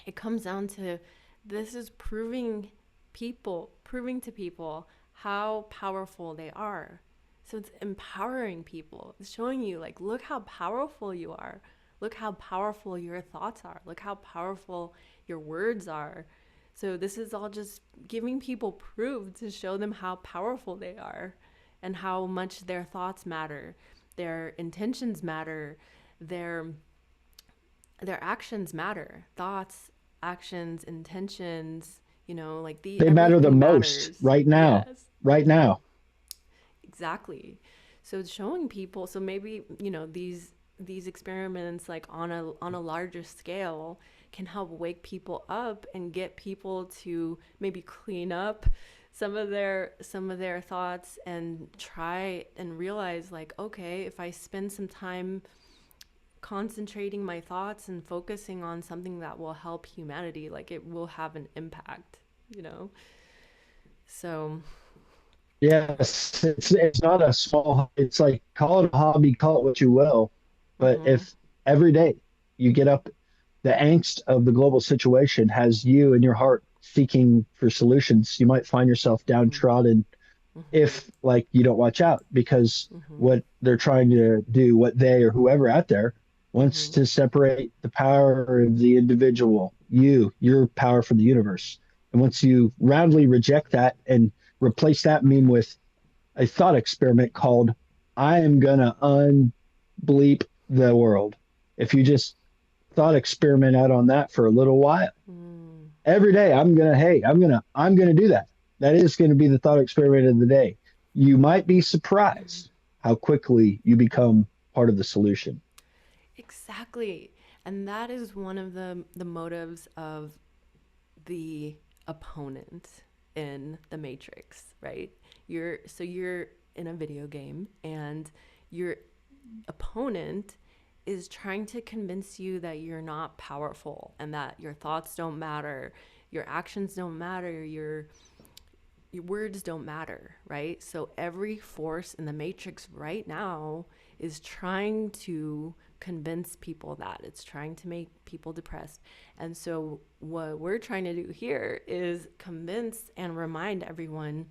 it comes down to this is proving to people how powerful they are. So it's empowering people. It's showing you, like, look how powerful you are. Look how powerful your thoughts are. Look how powerful your words are. So this is all just giving people proof to show them how powerful they are and how much their thoughts matter, their intentions matter, their their actions matter. Thoughts, actions, intentions, like the They matter the everything most matters. right now. Yes. Right now. Exactly. So it's showing people, so maybe, these experiments like on a larger scale can help wake people up and get people to maybe clean up some of their thoughts and try and realize, like, okay, if I spend some time concentrating my thoughts and focusing on something that will help humanity, like, it will have an impact, you know? So, Yes, it's not a small, it's like call it a hobby, call it what you will. But mm-hmm, if every day you get up, the angst of the global situation has you in your heart seeking for solutions, you might find yourself mm-hmm, downtrodden mm-hmm, if like you don't watch out, because mm-hmm, what they're trying to do, what they or whoever out there wants mm-hmm, to separate the power of the individual, your power from the universe. And once you roundly reject that and replace that meme with a thought experiment called I am gonna unbleep the world. If you just thought experiment out on that for a little while, mm, every day I'm gonna do that. That is going to be the thought experiment of the day. You might be surprised how quickly you become part of the solution. exactly. And that is one of the motives of the opponent in the Matrix, right? You're in a video game and your opponent is trying to convince you that you're not powerful and that your thoughts don't matter, your actions don't matter, your words don't matter, right? So every force in the Matrix right now is trying to convince people that it's trying to make people depressed. And so what we're trying to do here is convince and remind everyone,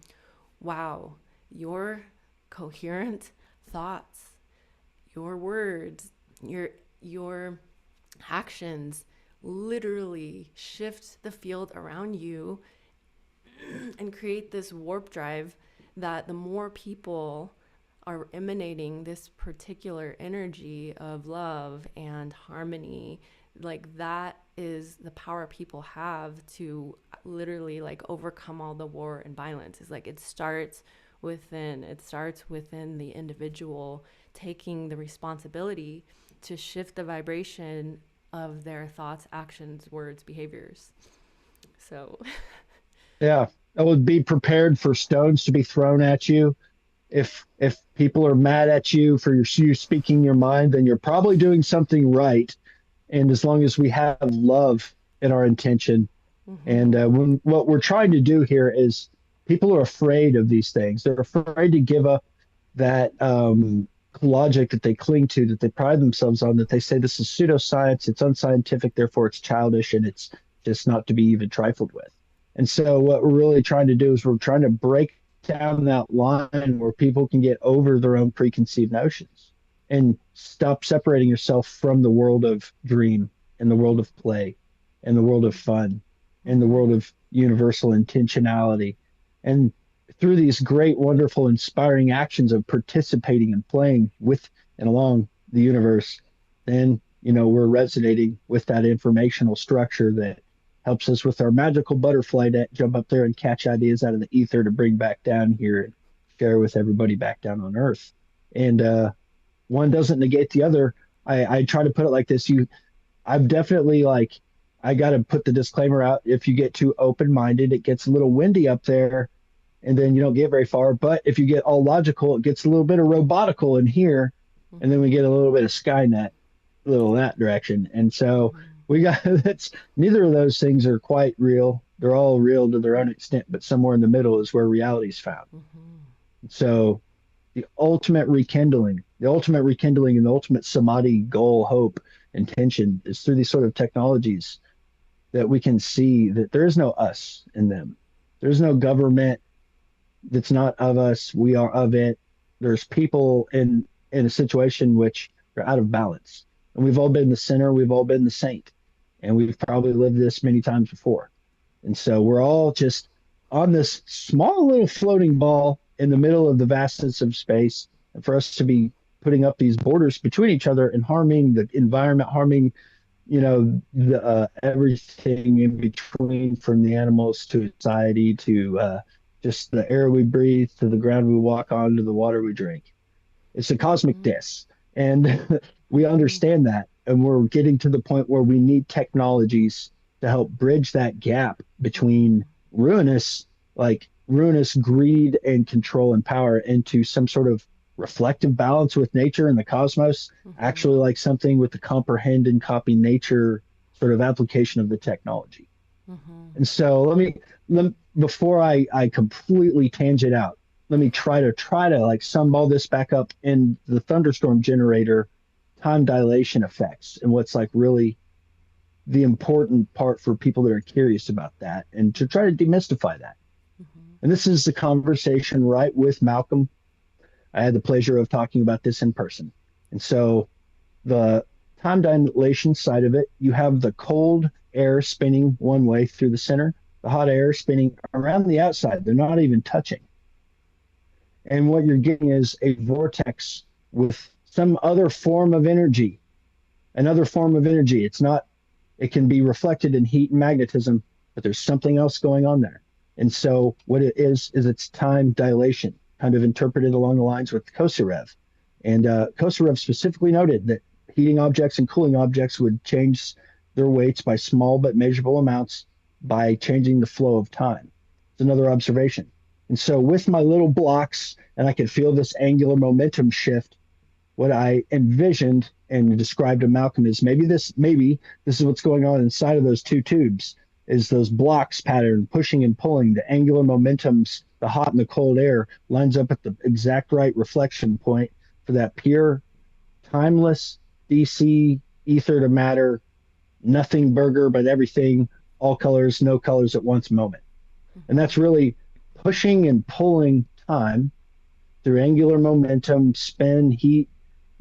wow, your coherent thoughts, your words, your actions literally shift the field around you and create this warp drive that the more people are emanating this particular energy of love and harmony, like, that is the power people have to literally, like, overcome all the war and violence. It's like it starts within the individual taking the responsibility to shift the vibration of their thoughts, actions, words, behaviors. So Yeah, I would be prepared for stones to be thrown at you. If people are mad at you for you speaking your mind, then you're probably doing something right. And as long as we have love in our intention, and mhm. what we're trying to do here is people are afraid of these things. They're afraid to give up that logic that they cling to, that they pride themselves on, that they say this is pseudoscience, it's unscientific, therefore it's childish, and it's just not to be even trifled with. And so what we're really trying to do is we're trying to break down that line where people can get over their own preconceived notions and stop separating yourself from the world of dream and the world of play and the world of fun and the world Mm-hmm. of universal intentionality. And through these great, wonderful, inspiring actions of participating and playing with and along the universe, then, we're resonating with that informational structure that helps us with our magical butterfly that jump up there and catch ideas out of the ether to bring back down here and share with everybody back down on Earth. And one doesn't negate the other. I try to put it like this: I've definitely like, I got to put the disclaimer out. If you get too open minded, it gets a little windy up there, and then you don't get very far. But if you get all logical, it gets a little bit of robotical in here, and then we Mm-hmm. get a little bit of Skynet, a little that direction. And so we got that's neither of those things are quite real. They're all real to their own extent, but somewhere in the middle is where reality is found. Mm-hmm. So the ultimate rekindling and the ultimate samadhi goal, hope, intention is through these sort of technologies that we can see that there is no us in them. There's no government that's not of us. We are of it. There's people in a situation which are out of balance. And we've all been the sinner, we've all been the saint. And we've probably lived this many times before. And so we're all just on this small little floating ball in the middle of the vastness of space. And for us to be putting up these borders between each other and harming the environment, harming, the everything in between, from the animals to society to just the air we breathe to the ground we walk on to the water we drink. It's a cosmic Mm-hmm. diss. And we Mm-hmm. understand that. And we're getting to the point where we need technologies to help bridge that gap between ruinous, ruinous greed and control and power into some sort of reflective balance with nature and the cosmos, Mm-hmm. actually like something with the comprehend and copy nature sort of application of the technology. Mm-hmm. And so before I completely tangent out, let me try to like sum all this back up in the thunderstorm generator time dilation effects and what's like really the important part for people that are curious about that and to try to demystify that. Mm-hmm. And this is the conversation right with Malcolm. I had the pleasure of talking about this in person. And so the time dilation side of it, you have the cold air spinning one way through the center, the hot air spinning around the outside. They're not even touching. And what you're getting is a vortex with some other form of energy, another form of energy. It's not, it can be reflected in heat and magnetism, but there's something else going on there. And so what it is it's time dilation, kind of interpreted along the lines with Kosarev. And Kosarev specifically noted that heating objects and cooling objects would change their weights by small but measurable amounts by changing the flow of time. It's another observation. And so with my little blocks, and I could feel this angular momentum shift, what I envisioned and described to Malcolm is maybe this is what's going on inside of those two tubes is those blocks pattern pushing and pulling the angular momentums, the hot and the cold air lines up at the exact right reflection point for that pure, timeless DC ether to matter, nothing burger, but everything, all colors, no colors at once moment. And Mm-hmm. that's really pushing and pulling time through angular momentum, spin, heat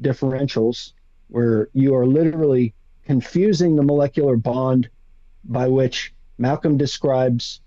differentials, where you are literally confusing the molecular bond by which Malcolm describes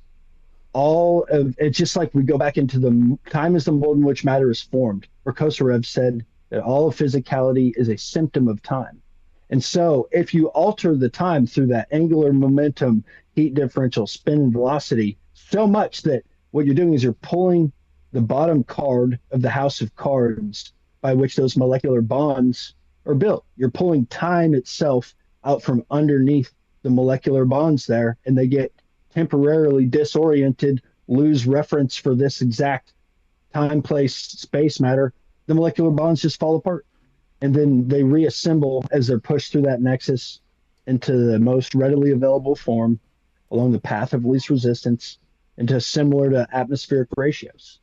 all of it's just like we go back into the time is the mold in which matter is formed, where Kosarev said that all of physicality is a symptom of time. And so if you alter the time through that angular momentum, heat differential, spin and velocity so much that what you're doing is you're pulling the bottom card of the house of cards by which those molecular bonds are built. You're pulling time itself out from underneath the molecular bonds there, and they get temporarily disoriented, lose reference for this exact time, place, space matter. The molecular bonds just fall apart and then they reassemble as they're pushed through that nexus into the most readily available form along the path of least resistance into similar to atmospheric ratios.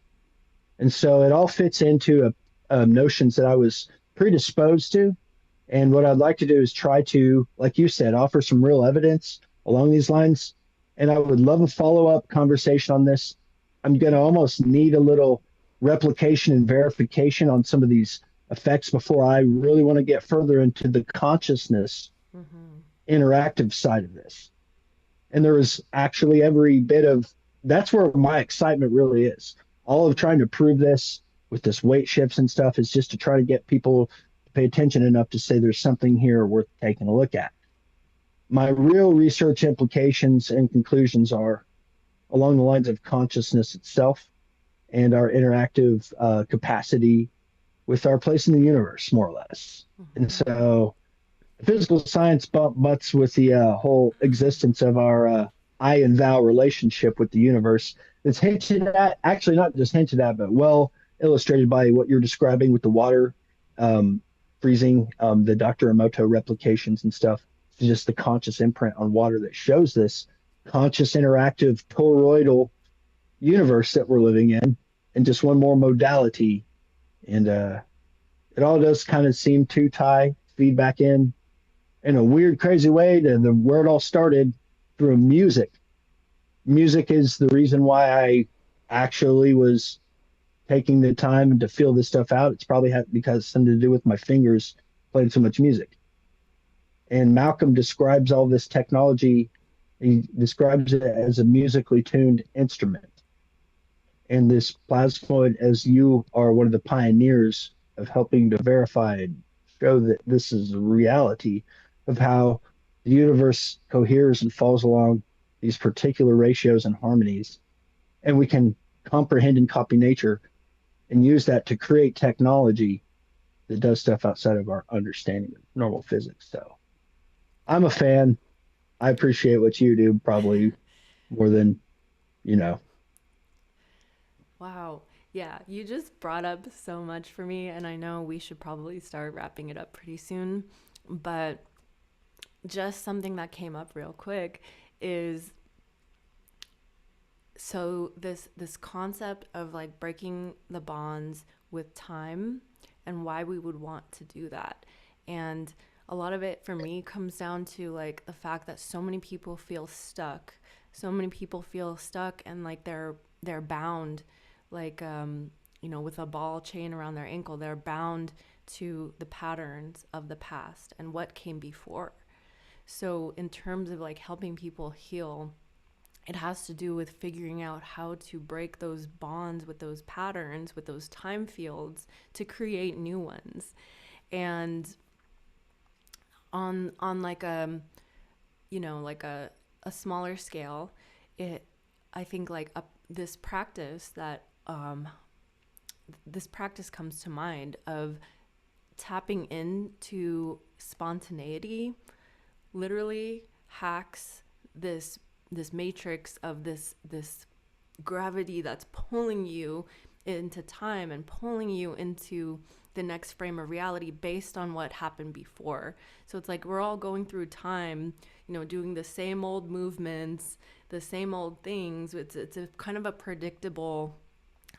And so it all fits into notions that I was predisposed to. And what I'd like to do is try to, like you said, offer some real evidence along these lines And I would love a follow up conversation on this. I'm going to Mm-hmm. almost need a little replication and verification on some of these effects before I really want to get further into the consciousness Mm-hmm. interactive side of this. And there was actually every bit of that's where my excitement really is. All of Mm-hmm. trying to prove this with this weight shifts and stuff is just to try to get people to pay attention enough to say there's something here worth taking a look at. My real research implications and conclusions are along the lines of consciousness itself and our interactive capacity with our place in the universe, more or less. And Mm-hmm. so physical science butts with the whole existence of our I and thou relationship with the universe. It's hinted at, actually, not just hinted at, but well illustrated by what you're describing with the water um, freezing, the Dr. Emoto replications and stuff. It's just the conscious imprint on water that shows this conscious, interactive, toroidal universe that we're living in, and just one more modality. And it all does kind of seem to tie feedback in a weird, crazy way to the where it all started through music. Music is the reason why I actually was taking the time to feel this stuff out. It's probably because something to do with my fingers playing so much music. And Malcolm describes all this technology. He describes it as a musically tuned instrument. And this plasmoid, as you are one of the pioneers of helping to verify and show that this is a reality of how the universe coheres and falls along these particular ratios and harmonies. And we can comprehend and copy nature and use that to create technology that does stuff outside of our understanding of normal physics. So I'm a fan. I appreciate what you do probably more than, you know, Wow. Yeah, you just brought up so much for me, and I know we should probably start wrapping it up pretty soon. But just something that came up real quick is so this concept of like breaking the bonds with time and why we would want to do that. And a lot of it for me comes down to like the fact that so many people feel stuck. So many people feel stuck and like they're bound like with a ball chain around their ankle. They're bound to the patterns of the past and what came before. So in terms of like helping people heal, it has to do with figuring out how to break those bonds with those patterns, with those time fields to create new ones. And on like like a smaller scale, it I think like this practice that this practice comes to mind of tapping into spontaneity literally hacks this matrix of this gravity that's pulling you into time and pulling you into the next frame of reality based on what happened before. So it's like we're all going through time, doing the same old movements, the same old things. It's a kind of a predictable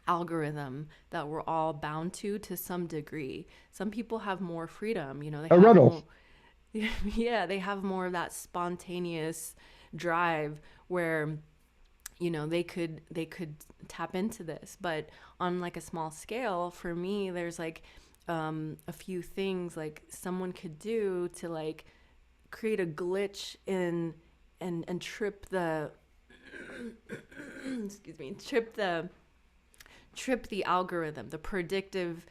algorithm that we're all bound to some degree. Some people have more freedom, they a have riddle. more yeah, they have more of that spontaneous drive where they could tap into this. But on like a small scale, for me, there's like a few things like someone could do to like create a glitch in and trip the excuse me, trip the algorithm, the predictive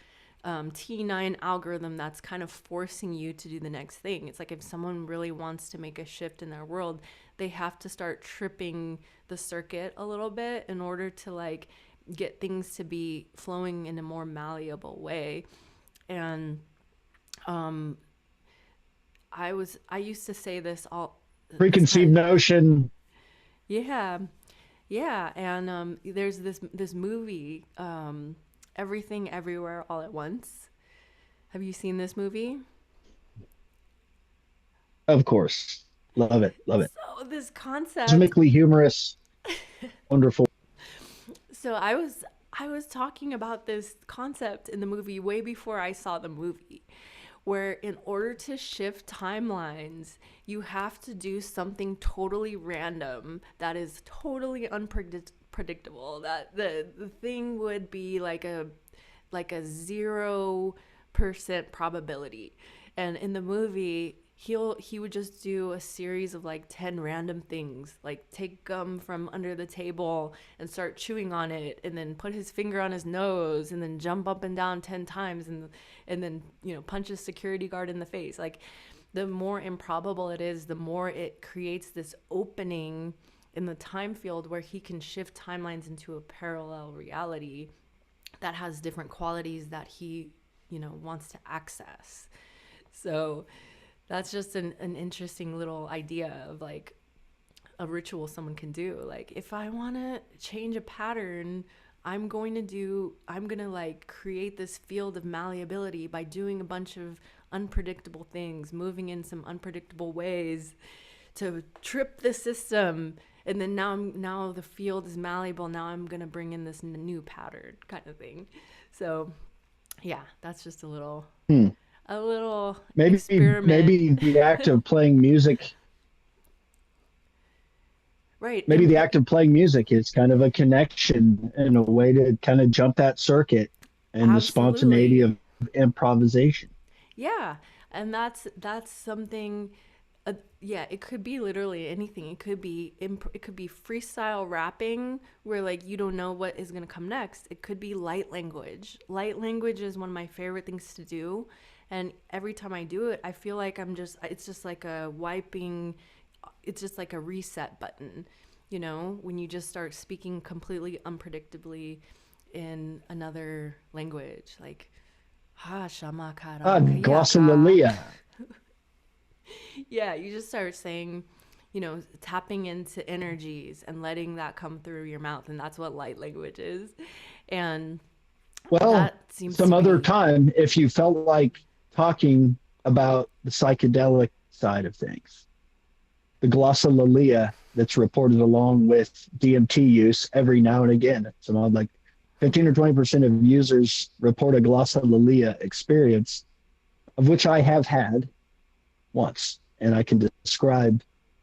T9 algorithm that's kind of forcing you to do the next thing. It's like if someone really wants to make a shift in their world, they have to start tripping the circuit a little bit in order to like get things to be flowing in a more malleable way. And um, I used to say this all this kind Preconceived of notion. yeah. Yeah, and there's this movie, Everything Everywhere All at Once. Have you seen this movie? Of course. Love it. Love it. So this concept. Cosmically humorous. Wonderful. So I was talking about this concept in the movie way before I saw the movie, where in order to shift timelines, you have to do something totally random that is totally unpredictable. That the thing would be like a 0% probability. And in the movie, he would just do a series of like 10 random things, like take gum from under the table and start chewing on it, and then put his finger on his nose, and then jump up and down 10 times, and then, you know, punch a security guard in the face. Like, the more improbable it is, the more it creates this opening in the time field where he can shift timelines into a parallel reality that has different qualities that he, you know, wants to access. So that's just an interesting little idea of like a ritual someone can do. Like, if I want to change a pattern, I'm going to like create this field of malleability by doing a bunch of unpredictable things, moving in some unpredictable ways to trip the system. And then now the field is malleable. Now I'm going to bring in this new pattern kind of thing. So yeah, that's just Hmm. a little Maybe experiment. maybe the act of playing music, Right. maybe the act of playing music is kind of a connection and a way to kind of jump that circuit and the spontaneity Absolutely. of improvisation. Yeah. And that's something. Yeah, it could be literally anything. It could be freestyle rapping where like you don't know what is going to come next. It could be light language. Light language is one of my favorite things to do, and every time I do it, I feel like it's just like a wiping, it's just like a reset button. You know, when you just start speaking completely unpredictably in another language, like ha shama Ah, kara kayaka. glossolalia. Yeah, you just start saying, you know, tapping into energies and letting that come through your mouth. And that's what light language is. And Well, that seems some to other be, time, if you felt like talking about the psychedelic side of things, the glossolalia that's reported along with DMT use every now and again. So like 15 or 20% of users report a glossolalia experience, of which I have had once, and I can describe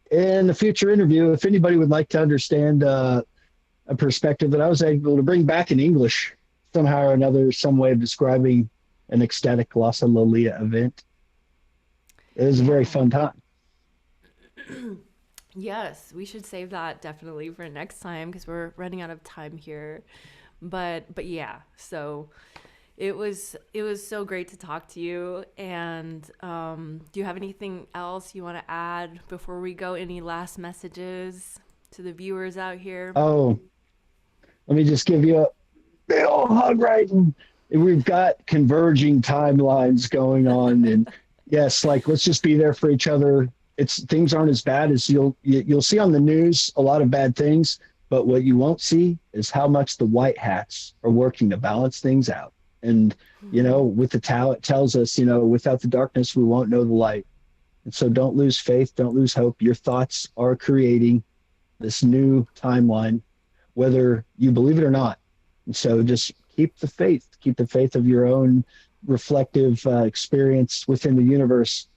in the future interview if anybody would like to understand a perspective that I was able to bring back in English somehow or another, some way of describing an ecstatic glossolalia event. It was a very yeah. fun time. Yes, we should save that definitely for next time because we're running out of time here. But yeah, so it was so great to talk to you. And do you have anything else you want to add before we go? Any last messages to the viewers out here? Oh, let me just give you a big old hug, right? And we've got converging timelines going on, and yes, like let's just be there for each other. It's things aren't as bad as you'll see on the news. A lot of bad things, but what you won't see is how much the white hats are working to balance things out. And with the Tao, it tells us, without the darkness, we won't know the light. And so, don't lose faith, don't lose hope. Your thoughts are creating this new timeline, whether you believe it or not. And so just keep the faith of your own reflective experience within the universe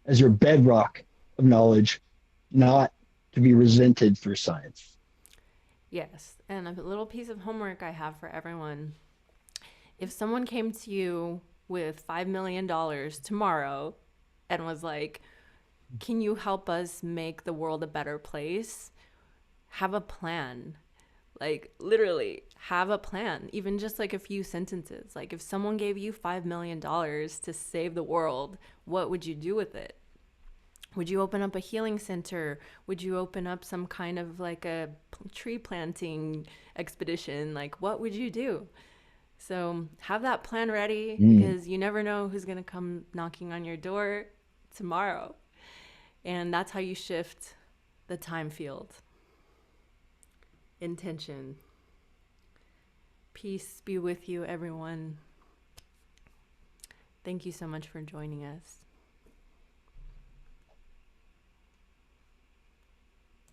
as your bedrock of knowledge, not to be resented through science. Yes. And a little piece of homework I have for everyone. If someone came to you with $5 million tomorrow and was like, can you help us make the world a better place? Have a plan. Like, literally, have a plan. Even just like a few sentences. Like, if someone gave you $5 million to save the world, what would you do with it? Would you open up a healing center? Would you open up some kind of like a tree planting expedition? Like, what would you do? So have that plan ready Mm. because you never know who's going to come knocking on your door tomorrow. And that's how you shift the time field. Intention. Peace be with you, everyone. Thank you so much for joining us.